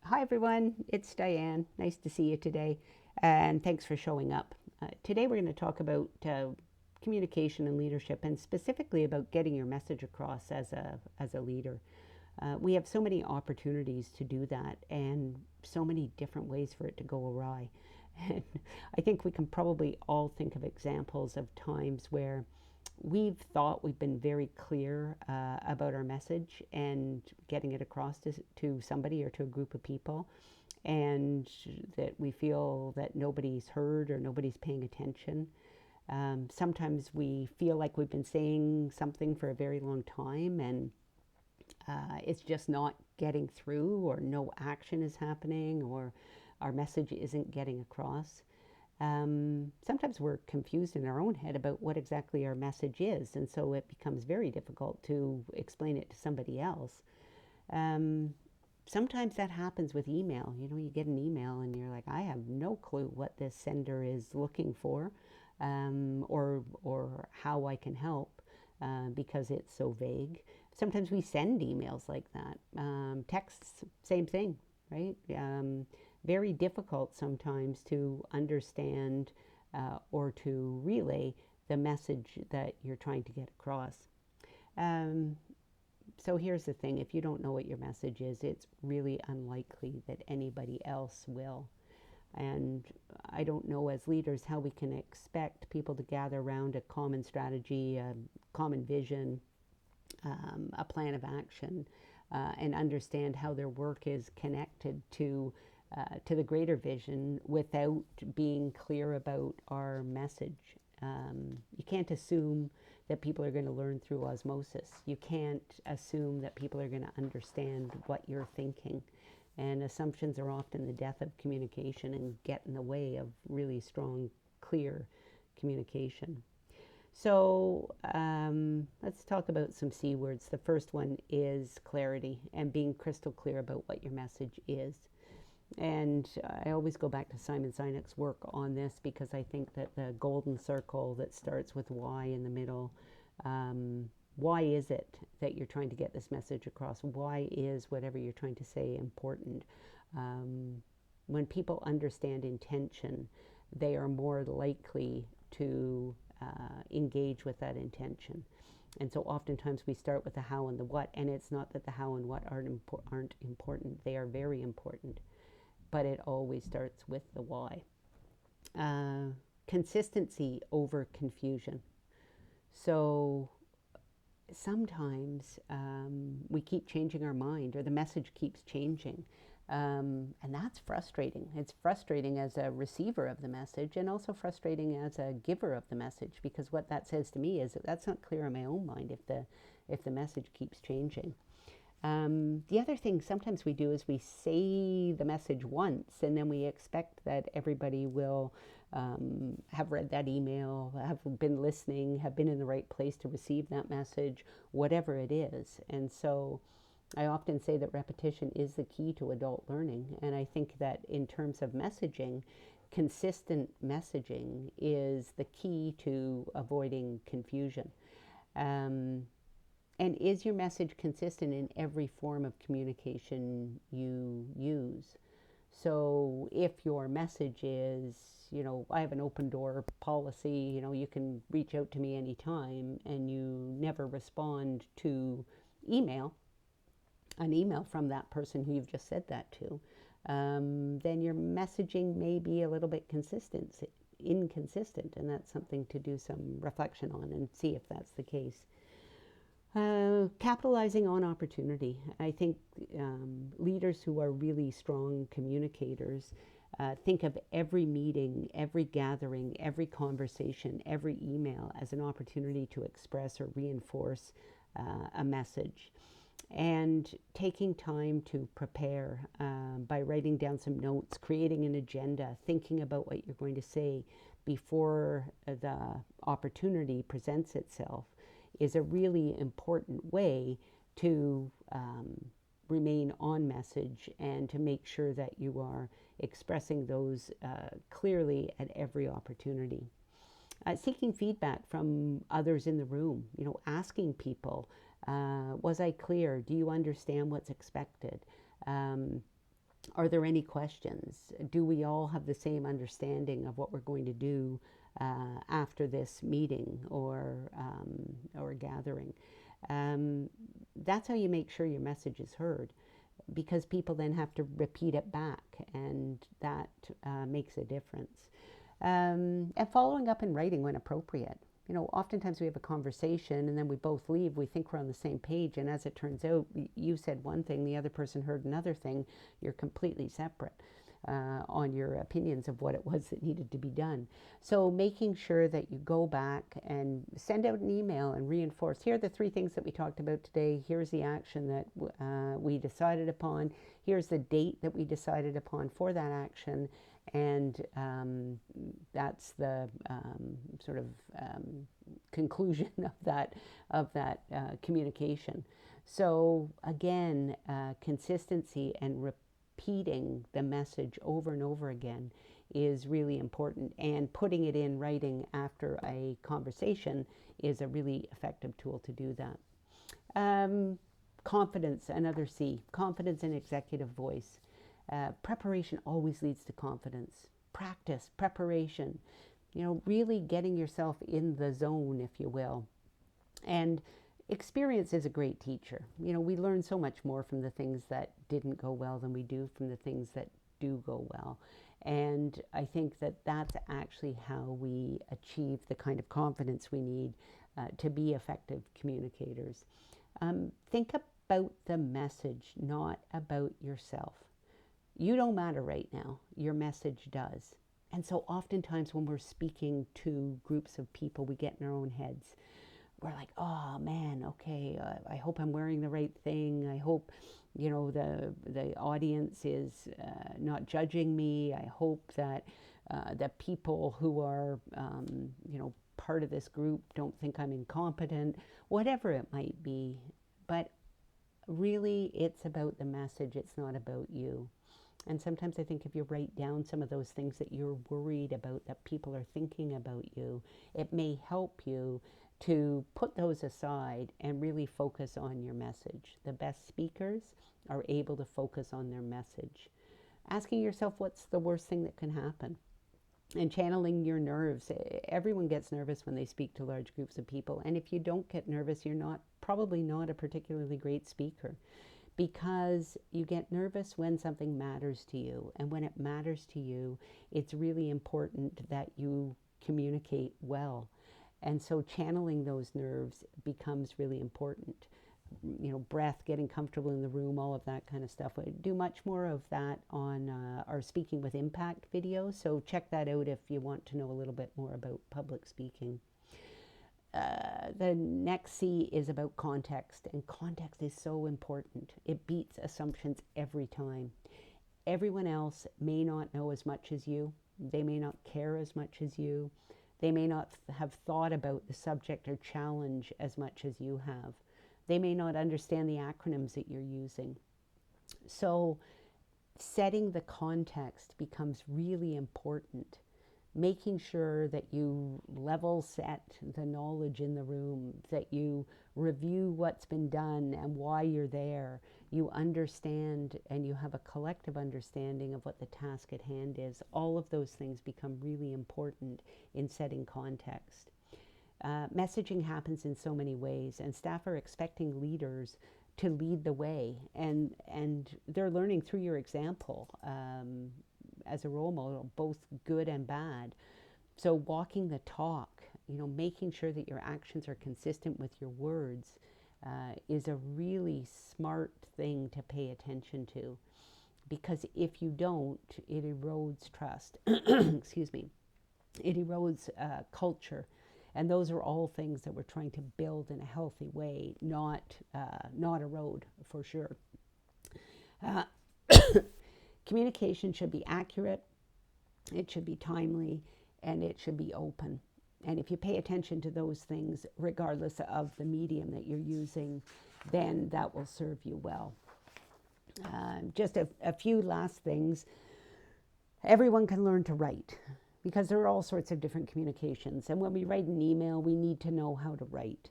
Hi everyone, it's Diane. Nice to see you today, and thanks for showing up. Today we're going to talk about communication and leadership, and specifically about getting your message across as a leader. We have so many opportunities to do that, and so many different ways for it to go awry. And I think we can probably all think of examples of times where we've thought we've been very clear about our message and getting it across to somebody or to a group of people, and that we feel that nobody's heard or nobody's paying attention. Sometimes we feel like we've been saying something for a very long time, and it's just not getting through, or no action is happening, or our message isn't getting across. Sometimes we're confused in our own head about what exactly our message is, and so it becomes very difficult to explain it to somebody else. Um, Sometimes that happens with email. You get an email and you're like, I have no clue what this sender is looking for, or how I can help, because it's so vague. Sometimes we send emails like that. Texts, same thing, right? Very difficult sometimes to understand or to relay the message that you're trying to get across. Um, so here's the thing: if you don't know what your message is, it's really unlikely that anybody else will. And I don't know, as leaders, how we can expect people to gather around a common strategy, a common vision, a plan of action, and understand how their work is connected to the greater vision without being clear about our message. You can't assume that people are going to learn through osmosis. You can't assume that people are going to understand what you're thinking. And assumptions are often the death of communication and get in the way of really strong, clear communication. So let's talk about some C words. The first one is clarity, and being crystal clear about what your message is. And I always go back to Simon Sinek's work on this, because I think that the golden circle that starts with why in the middle, why is it that you're trying to get this message across? Why is whatever you're trying to say important? When people understand intention, they are more likely to engage with that intention. And so oftentimes we start with the how and the what, and it's not that the how and what aren't important. They are very important, but it always starts with the why. Uh, Consistency over confusion. So sometimes we keep changing our mind, or the message keeps changing. And that's frustrating. It's frustrating as a receiver of the message, and also frustrating as a giver of the message, because what that says to me is that that's not clear in my own mind if the message keeps changing. The other thing sometimes we do is we say the message once, and then we expect that everybody will have read that email, have been listening, have been in the right place to receive that message, whatever it is. And so I often say that repetition is the key to adult learning. And I think that in terms of messaging, consistent messaging is the key to avoiding confusion. Um, and is your message consistent in every form of communication you use? So if your message is, I have an open door policy, you can reach out to me anytime, and you never respond to email, an email from that person who you've just said that to, then your messaging may be a little bit inconsistent, and that's something to do some reflection on and see if that's the case. Capitalizing on opportunity. I think leaders who are really strong communicators think of every meeting, every gathering, every conversation, every email as an opportunity to express or reinforce a message. And taking time to prepare by writing down some notes, creating an agenda, thinking about what you're going to say before the opportunity presents itself is a really important way to remain on message and to make sure that you are expressing those clearly at every opportunity. Seeking feedback from others in the room, asking people, was I clear? Do you understand what's expected? Um, Are there any questions? Do we all have the same understanding of what we're going to do after this meeting or gathering? That's how you make sure your message is heard, because people then have to repeat it back, and that makes a difference. And following up in writing when appropriate. You know, oftentimes we have a conversation and then we both leave. We think we're on the same page, and as it turns out, you said one thing, the other person heard another thing. You're completely separate on your opinions of what it was that needed to be done. So making sure that you go back and send out an email and reinforce, here are the 3 things that we talked about today. Here's the action that we decided upon. Here's the date that we decided upon for that action. And that's the sort of conclusion of that communication. So again, consistency and repeating the message over and over again is really important. And putting it in writing after a conversation is a really effective tool to do that. Confidence, another C, confidence and executive voice. Preparation always leads to confidence. Practice, preparation, you know, really getting yourself in the zone, if you will. And experience is a great teacher. You know, we learn so much more from the things that didn't go well than we do from the things that do go well. And I think that that's actually how we achieve the kind of confidence we need to be effective communicators. Think about the message, not about yourself. You don't matter right now. Your message does. And so oftentimes when we're speaking to groups of people, we get in our own heads. We're like, oh man, okay, I hope I'm wearing the right thing. I hope, you know, the audience is not judging me. I hope that the people who are, you know, part of this group don't think I'm incompetent, whatever it might be. But really, it's about the message. It's not about you. And sometimes I think if you write down some of those things that you're worried about, that people are thinking about you, it may help you to put those aside and really focus on your message. The best speakers are able to focus on their message. Asking yourself, what's the worst thing that can happen? And channeling your nerves. Everyone gets nervous when they speak to large groups of people. And if you don't get nervous, you're probably not a particularly great speaker. Because you get nervous when something matters to you. And when it matters to you, it's really important that you communicate well. And so channeling those nerves becomes really important. You know, breath, getting comfortable in the room, all of that kind of stuff. I do much more of that on our Speaking with Impact video. So check that out if you want to know a little bit more about public speaking. The next C is about context, and context is so important. It beats assumptions every time. Everyone else may not know as much as you. They may not care as much as you. They may not have thought about the subject or challenge as much as you have. They may not understand the acronyms that you're using. So setting the context becomes really important. Making sure that you level set the knowledge in the room, that you review what's been done and why you're there. You understand and you have a collective understanding of what the task at hand is. All of those things become really important in setting context. Messaging happens in so many ways, and staff are expecting leaders to lead the way, and they're learning through your example. As a role model, both good and bad. So walking the talk, you know, making sure that your actions are consistent with your words is a really smart thing to pay attention to. Because if you don't, it erodes trust. Excuse me. It erodes culture. And those are all things that we're trying to build in a healthy way, not erode, for sure. Communication should be accurate, it should be timely, and it should be open. And if you pay attention to those things, regardless of the medium that you're using, then that will serve you well. Just a few last things. Everyone can learn to write, because there are all sorts of different communications. And when we write an email, we need to know how to write.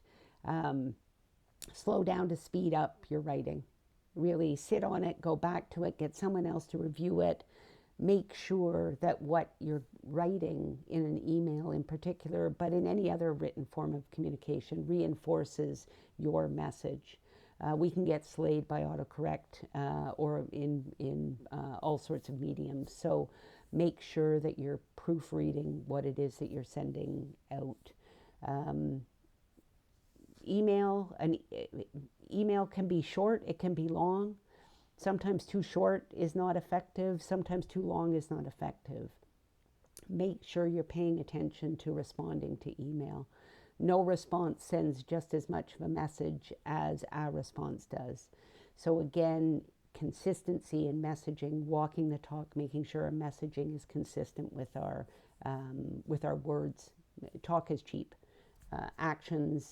Slow down to speed up your writing. really sit on it, go back to it, get someone else to review it. Make sure that what you're writing in an email in particular, but in any other written form of communication, reinforces your message. We can get slayed by autocorrect or in all sorts of mediums. So make sure that you're proofreading what it is that you're sending out. Um, an email can be short, it can be long. Sometimes too short is not effective, sometimes too long is not effective. Make sure you're paying attention to responding to email. No response sends just as much of a message as a response does. So again, consistency in messaging, walking the talk, making sure our messaging is consistent with our words. Talk is cheap. Actions